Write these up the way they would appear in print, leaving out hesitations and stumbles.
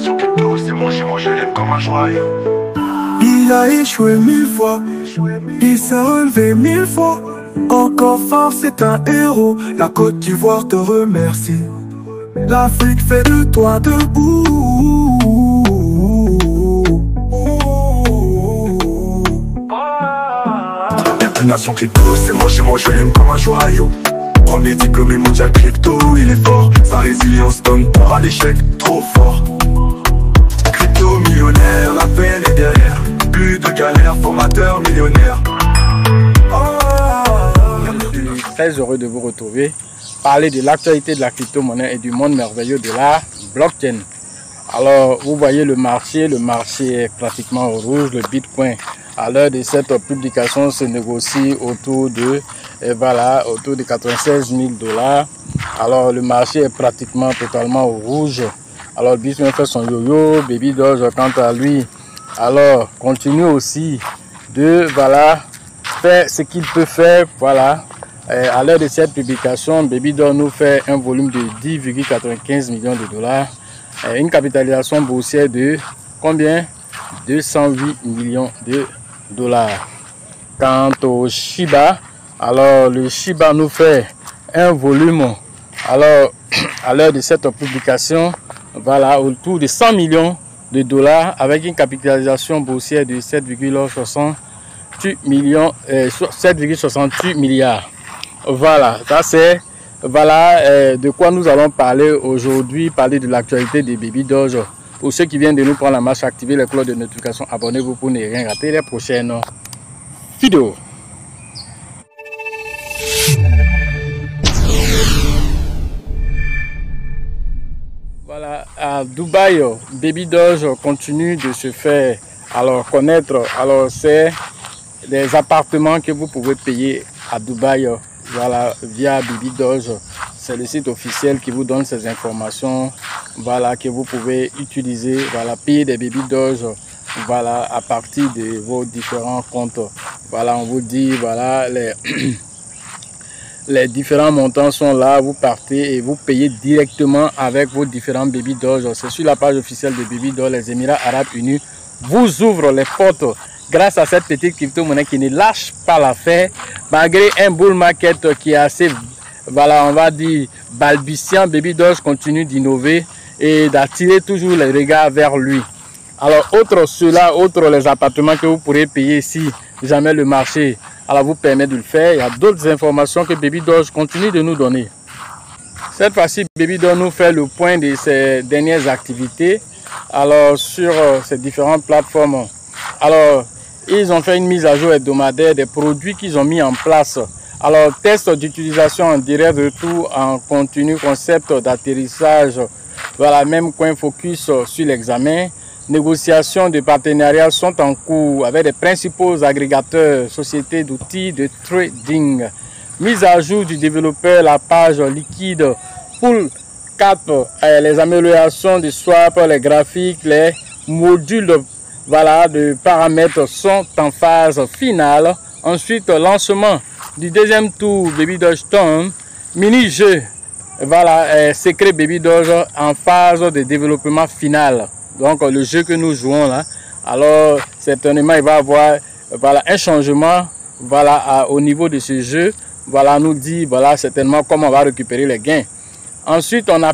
nation crypto, c'est mon chez moi, je l'aime comme un joyau. Il a échoué 1000 fois, il s'est relevé 1000 fois. Encore fort, c'est un héros. La Côte d'Ivoire te remercie. L'Afrique fait de toi debout. Nation crypto, c'est moi chez moi, je l'aime comme un joyau. Premier diplômé mondial crypto, il est fort. Sa résilience donne peur à l'échec, trop fort. Crypto millionnaire, la peine est derrière. Plus de galère, formateur millionnaire. Très heureux de vous retrouver, parler de l'actualité de la crypto-monnaie et du monde merveilleux de la blockchain. Alors, vous voyez le marché est pratiquement au rouge. Le Bitcoin, à l'heure de cette publication, se négocie autour de 96 000 $. Alors, le marché est pratiquement totalement au rouge. Alors, Bitcoin fait son yo-yo, Baby Doge, quant à lui, alors, continue aussi de, faire ce qu'il peut faire, À l'heure de cette publication, Baby Doge nous fait un volume de 10,95 millions de $. Une capitalisation boursière de combien? 208 millions de $. Quant au Shiba, alors le Shiba nous fait un volume, alors à l'heure de cette publication, autour de 100 millions de $, avec une capitalisation boursière de 7,68 milliards. Voilà, ça c'est de quoi nous allons parler aujourd'hui, parler de l'actualité des Baby Doge. Pour ceux qui viennent de nous prendre la marche, activez les cloches de notification, abonnez-vous pour ne rien rater les prochaines vidéos. Voilà, à Dubaï, Baby Doge continue de se faire connaître. Alors c'est des appartements que vous pouvez payer à Dubaï. Via Baby Doge, c'est le site officiel qui vous donne ces informations, que vous pouvez utiliser, payer des Baby Doge, à partir de vos différents comptes. On vous dit, les différents montants sont là, vous partez et vous payez directement avec vos différents Baby Doge. C'est sur la page officielle de Baby Doge. Les Émirats Arabes Unis vous ouvrent les portes grâce à cette petite crypto-monnaie qui ne lâche pas l'affaire, malgré un bull market qui est assez, on va dire, balbutiant. Baby Doge continue d'innover et d'attirer toujours les regards vers lui. Alors, outre les appartements que vous pourrez payer si jamais le marché vous permet de le faire, il y a d'autres informations que Baby Doge continue de nous donner. Cette fois-ci, Baby Doge nous fait le point de ses dernières activités sur ces différentes plateformes. Alors, ils ont fait une mise à jour hebdomadaire des produits qu'ils ont mis en place. Alors, test d'utilisation en direct, retour en continu, concept d'atterrissage. Même coin focus sur l'examen. Négociations de partenariat sont en cours avec les principaux agrégateurs, sociétés d'outils de trading. Mise à jour du développeur, la page liquide pour 4, les améliorations du swap, les graphiques, les modules de paramètres sont en phase finale. Ensuite, lancement du deuxième tour Baby Doge Storm, mini-jeu, secret Baby Doge en phase de développement final. Donc le jeu que nous jouons là, alors certainement il va y avoir un changement au niveau de ce jeu. Nous dit certainement comment on va récupérer les gains. Ensuite, on a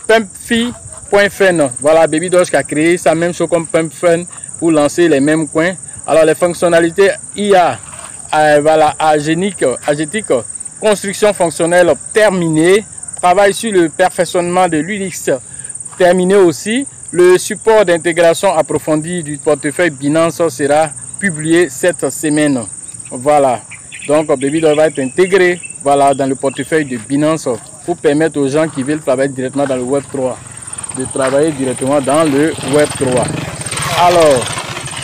Pumpfi.fun. Baby Doge qui a créé ça, même chose comme PumpFun pour lancer les mêmes coins. Alors les fonctionnalités IA, agétique, construction fonctionnelle terminée, travail sur le perfectionnement de l'UX terminé aussi. Le support d'intégration approfondie du portefeuille Binance sera publié cette semaine. Donc Baby Doge va être intégré dans le portefeuille de Binance pour permettre aux gens qui veulent travailler directement dans le Web3 de travailler directement dans le Web3. Alors,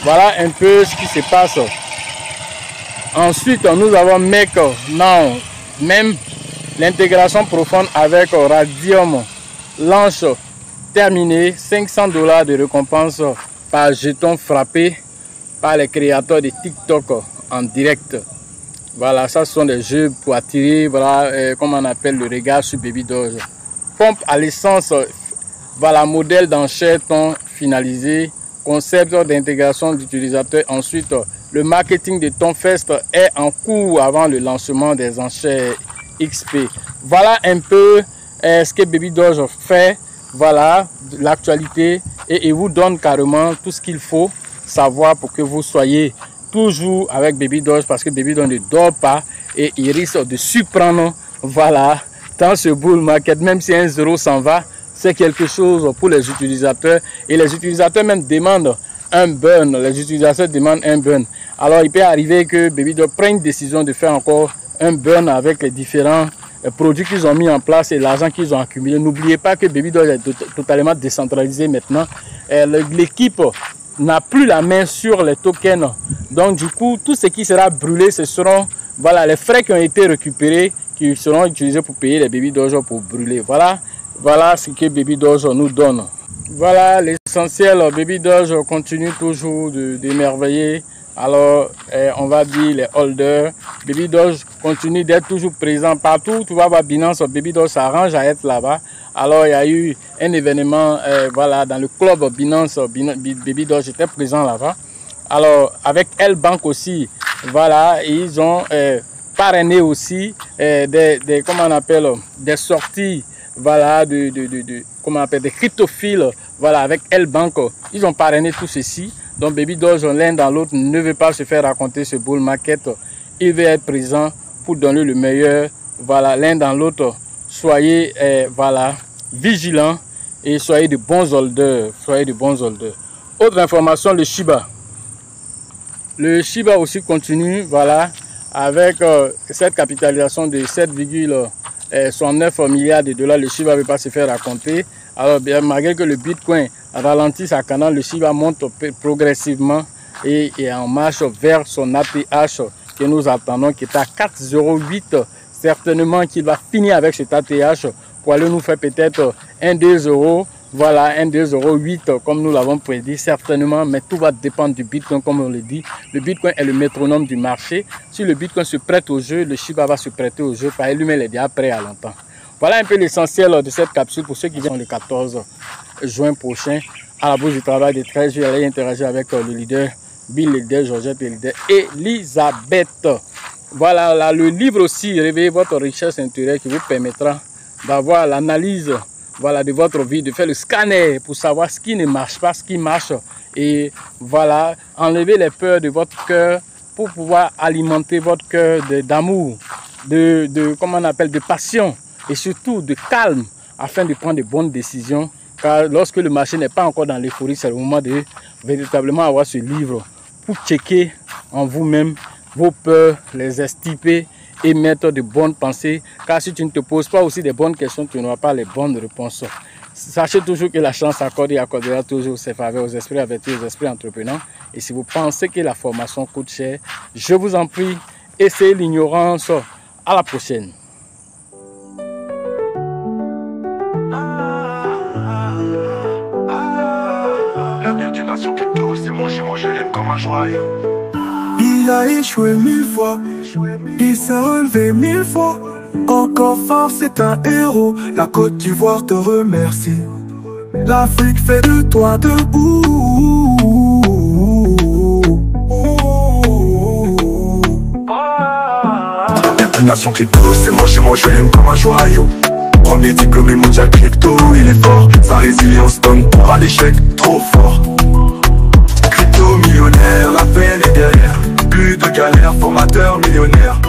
voilà un peu ce qui se passe. Ensuite, nous avons Make Now, même l'intégration profonde avec Radium Launch terminé. 500 $ de récompense par jeton frappé par les créateurs de TikTok en direct. Ça sont des jeux pour attirer, comme on appelle, le regard sur Baby Doge. Pompe à l'essence Voilà, modèle d'enchère ton finalisé, concept d'intégration d'utilisateurs. Ensuite, le marketing de ton fest est en cours avant le lancement des enchères XP. Voilà un peu ce que Baby Doge fait. Voilà l'actualité et il vous donne carrément tout ce qu'il faut savoir pour que vous soyez toujours avec Baby Doge, parce que Baby Doge ne dort pas et il risque de surprendre. Voilà, dans ce bull market, même si un zéro s'en va, c'est quelque chose pour les utilisateurs et les utilisateurs même demandent un burn. Les utilisateurs demandent un burn. Alors il peut arriver que Baby Doge prenne une décision de faire encore un burn avec les différents produits qu'ils ont mis en place et l'argent qu'ils ont accumulé. N'oubliez pas que Baby Doge est totalement décentralisé maintenant. L'équipe n'a plus la main sur les tokens. Donc du coup, tout ce qui sera brûlé, ce seront voilà, les frais qui ont été récupérés qui seront utilisés pour payer les Baby Doge pour brûler. Voilà ce que Baby Doge nous donne. Voilà l'essentiel. Baby Doge continue toujours d'émerveiller. Alors, on va dire les holders. Baby Doge continue d'être toujours présent partout. Tu vas voir Binance, Baby Doge s'arrange à être là-bas. Alors, il y a eu un événement voilà, dans le club Binance. Baby Doge était présent là-bas. Alors, avec L-Bank aussi, voilà, ils ont parrainé aussi comment on appelle, des sorties. Voilà, comment on appelle, des cryptophiles, voilà, avec L-Bank, ils ont parrainé tout ceci. Donc Baby Doge, l'un dans l'autre, ne veut pas se faire raconter ce bull market. Il veut être présent pour donner le meilleur. Voilà, l'un dans l'autre, soyez voilà, vigilants et soyez de bons holders. Soyez de bons holders. Autre information, le Shiba. Le Shiba aussi continue, voilà, avec cette capitalisation de 7,69 milliards de dollars. Le Shiba ne veut pas se faire raconter. Alors, bien, malgré que le Bitcoin ralentit sa cadence, le Shiba monte progressivement et est en marche vers son ATH que nous attendons, qui est à 4,08. Certainement qu'il va finir avec cet ATH pour aller nous faire peut-être un 2 euros. Voilà, un 2,08 comme nous l'avons prédit, certainement, mais tout va dépendre du Bitcoin, comme on le dit. Le Bitcoin est le métronome du marché. Si le Bitcoin se prête au jeu, le Shiba va se prêter au jeu, par lui-même, il est déjà prêt à longtemps. Voilà un peu l'essentiel de cette capsule pour ceux qui viennent le 14 juin prochain à la Bourse du Travail de 13. Je vais aller interagir avec le leader Bill, le leader Georgette et le leader Elisabeth. Voilà, là, le livre aussi, Réveillez votre richesse intérieure, qui vous permettra d'avoir l'analyse, voilà, de votre vie, de faire le scanner pour savoir ce qui ne marche pas, ce qui marche. Et voilà, enlever les peurs de votre cœur pour pouvoir alimenter votre cœur d'amour, comment on appelle, de passion et surtout de calme afin de prendre de bonnes décisions. Car lorsque le marché n'est pas encore dans l'euphorie, c'est le moment de véritablement avoir ce livre pour checker en vous-même vos peurs, les extirper et mettre de bonnes pensées. Car si tu ne te poses pas aussi des bonnes questions, tu n'auras pas les bonnes réponses. Sachez toujours que la chance accorde et accordera toujours ses faveurs aux esprits avertis, aux esprits entrepreneurs. Et si vous pensez que la formation coûte cher, je vous en prie, essayez l'ignorance. À la prochaine. L'avenir d'une nation crypto, c'est mon je l'aime comme un joyau. Il a échoué 1000 fois, il s'est relevé 1000 fois. Encore fort, c'est un héros, la Côte d'Ivoire te remercie. L'Afrique fait de toi debout. Une nation crypto, c'est mon je l'aime comme un joyau. Premier diplômé mondial crypto, il est fort. Sa résilience donne pour à l'échec, trop fort. Crypto millionnaire, la peine est derrière. Plus de galère, formateur millionnaire.